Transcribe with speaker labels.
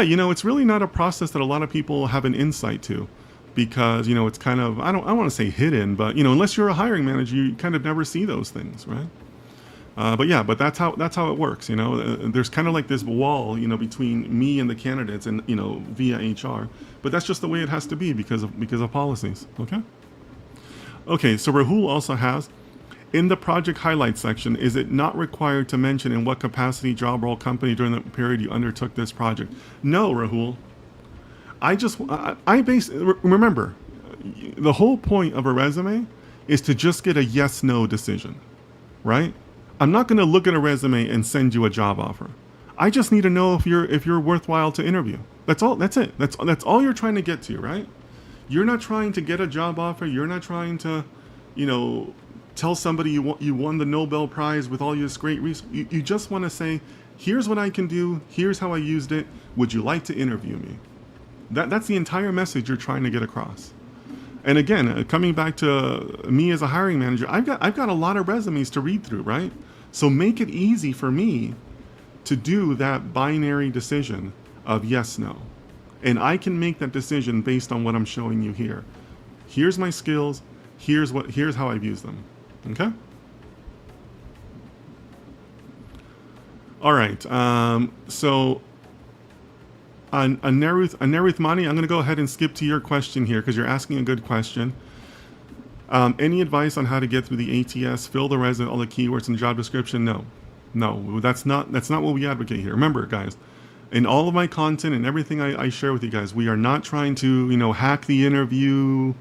Speaker 1: Yeah, it's really not a process that a lot of people have an insight to, because it's kind of, I want to say hidden, but unless you're a hiring manager, you kind of never see those things, right? But yeah, but that's how it works. There's kind of like this wall, between me and the candidates, and via HR. But that's just the way it has to be because of policies. Okay. Okay. So Rahul also has, in the project highlights section, is it not required to mention in what capacity, job role, company during the period you undertook this project? No, Rahul. Remember, the whole point of a resume is to just get a yes/no decision, right? I'm not going to look at a resume and send you a job offer. I just need to know if you're worthwhile to interview. That's all. That's it. That's all you're trying to get to, right? You're not trying to get a job offer. You're not trying to, you know, tell somebody you won the Nobel Prize with all this great research. You just want to say, here's what I can do. Here's how I used it. Would you like to interview me? That's the entire message you're trying to get across. And again, coming back to me as a hiring manager, I've got a lot of resumes to read through, right? So make it easy for me to do that binary decision of yes, no. And I can make that decision based on what I'm showing you here. Here's my skills. Here's how I've used them. Okay? All right. So on Aneruth Mani, I'm going to go ahead and skip to your question here because you're asking a good question. Any advice on how to get through the ATS, fill the resume, all the keywords in the job description? No, that's not what we advocate here. Remember, guys, in all of my content and everything I share with you guys, we are not trying to, hack the interview,